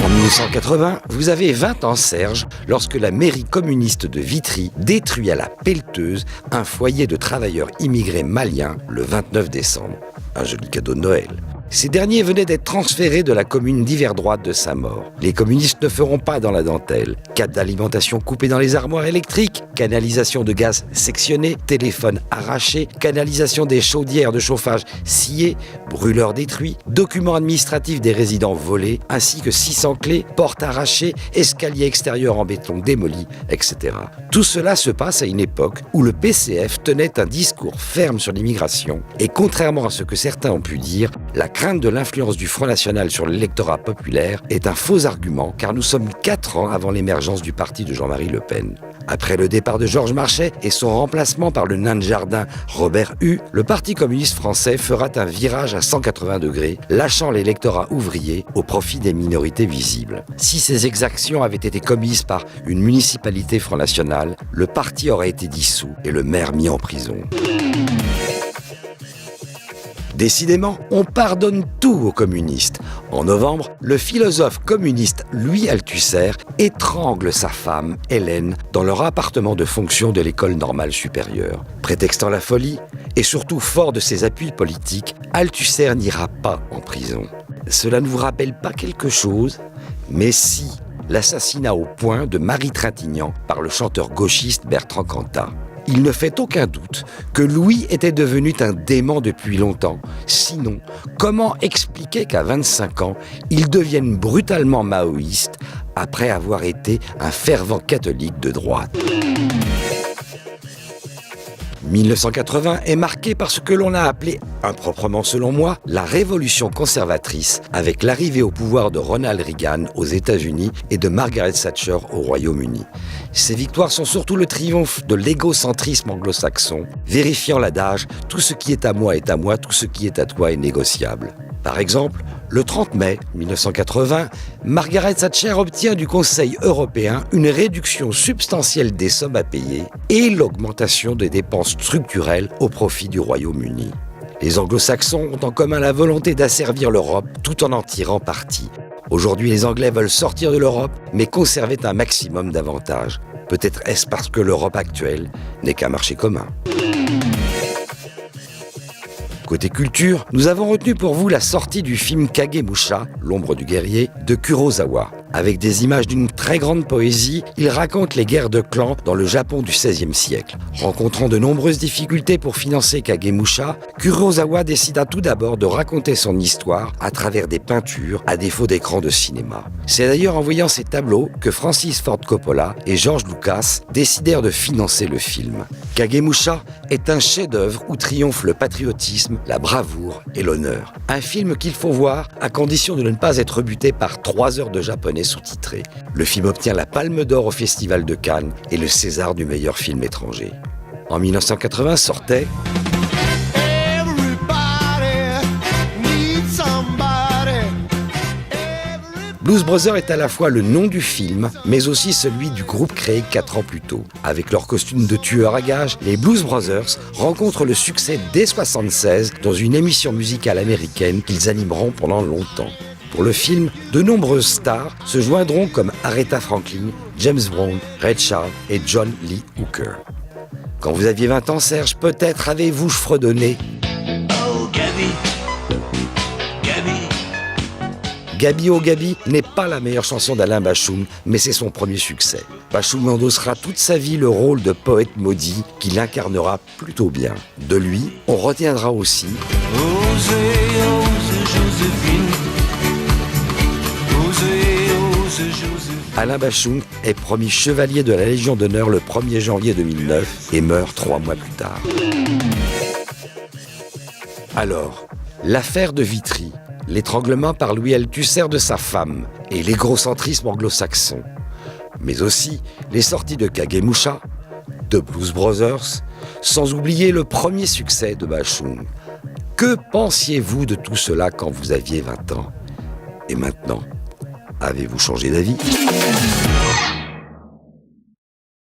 En 1980, vous avez 20 ans, Serge, lorsque la mairie communiste de Vitry détruit à la pelleteuse un foyer de travailleurs immigrés maliens le 29 décembre. Un joli cadeau de Noël. Ces derniers venaient d'être transférés de la commune d'Yverdroite de Saint-Maur. Les communistes ne feront pas dans la dentelle. Câbles d'alimentation coupés dans les armoires électriques, canalisation de gaz sectionnée, téléphone arraché, canalisation des chaudières de chauffage sciées, brûleurs détruits, documents administratifs des résidents volés, ainsi que 600 clés, portes arrachées, escaliers extérieurs en béton démolis, etc. Tout cela se passe à une époque où le PCF tenait un discours ferme sur l'immigration et contrairement à ce que certains ont pu dire, la crainte de l'influence du Front National sur l'électorat populaire est un faux argument car nous sommes 4 ans avant l'émergence du parti de Jean-Marie Le Pen. Après le départ de Georges Marchais et son remplacement par le nain de jardin Robert Hue, le Parti communiste français fera un virage à 180 degrés, lâchant l'électorat ouvrier au profit des minorités visibles. Si ces exactions avaient été commises par une municipalité Front National, le parti aurait été dissous et le maire mis en prison. Décidément, on pardonne tout aux communistes. En novembre, le philosophe communiste Louis Althusser étrangle sa femme, Hélène, dans leur appartement de fonction de l'école normale supérieure. Prétextant la folie, et surtout fort de ses appuis politiques, Althusser n'ira pas en prison. Cela ne vous rappelle pas quelque chose? Mais si, l'assassinat au poing de Marie Trintignant par le chanteur gauchiste Bertrand Cantat. Il ne fait aucun doute que Louis était devenu un dément depuis longtemps. Sinon, comment expliquer qu'à 25 ans, il devienne brutalement maoïste après avoir été un fervent catholique de droite ? 1980 est marqué par ce que l'on a appelé, improprement selon moi, la révolution conservatrice avec l'arrivée au pouvoir de Ronald Reagan aux États-Unis et de Margaret Thatcher au Royaume-Uni. Ces victoires sont surtout le triomphe de l'égocentrisme anglo-saxon, vérifiant l'adage « tout ce qui est à moi, tout ce qui est à toi est négociable ». Par exemple, le 30 mai 1980, Margaret Thatcher obtient du Conseil européen une réduction substantielle des sommes à payer et l'augmentation des dépenses structurelles au profit du Royaume-Uni. Les anglo-saxons ont en commun la volonté d'asservir l'Europe tout en tirant parti. Aujourd'hui, les Anglais veulent sortir de l'Europe, mais conserver un maximum d'avantages. Peut-être est-ce parce que l'Europe actuelle n'est qu'un marché commun. Côté culture, nous avons retenu pour vous la sortie du film Kagemusha, l'ombre du guerrier, de Kurosawa. Avec des images d'une très grande poésie, il raconte les guerres de clans dans le Japon du XVIe siècle. Rencontrant de nombreuses difficultés pour financer Kagemusha, Kurosawa décida tout d'abord de raconter son histoire à travers des peintures, à défaut d'écran de cinéma. C'est d'ailleurs en voyant ces tableaux que Francis Ford Coppola et George Lucas décidèrent de financer le film. Kagemusha est un chef-d'œuvre où triomphe le patriotisme, la bravoure et l'honneur. Un film qu'il faut voir à condition de ne pas être buté par 3 heures de japonais sous-titré. Le film obtient la Palme d'Or au Festival de Cannes et le César du meilleur film étranger. En 1980 sortait Blues Brothers est à la fois le nom du film, mais aussi celui du groupe créé 4 ans plus tôt. Avec leur costume de tueurs à gages, les Blues Brothers rencontrent le succès dès 1976 dans une émission musicale américaine qu'ils animeront pendant longtemps. Pour le film, de nombreuses stars se joindront comme Aretha Franklin, James Brown, Ray Charles et John Lee Hooker. Quand vous aviez 20 ans, Serge, peut-être avez-vous fredonné Oh Gaby, Gaby. Gaby oh Gaby n'est pas la meilleure chanson d'Alain Bashung, mais c'est son premier succès. Bashung endossera toute sa vie le rôle de poète maudit qu'il incarnera plutôt bien. De lui, on retiendra aussi Alain Bashung est promu chevalier de la Légion d'honneur le 1er janvier 2009 et meurt 3 mois plus tard. Alors, l'affaire de Vitry, l'étranglement par Louis Althusser de sa femme et l'égocentrisme anglo-saxon, mais aussi les sorties de Kagemusha, de Blues Brothers, sans oublier le premier succès de Bashung. Que pensiez-vous de tout cela quand vous aviez 20 ans? Et maintenant, avez-vous changé d'avis ?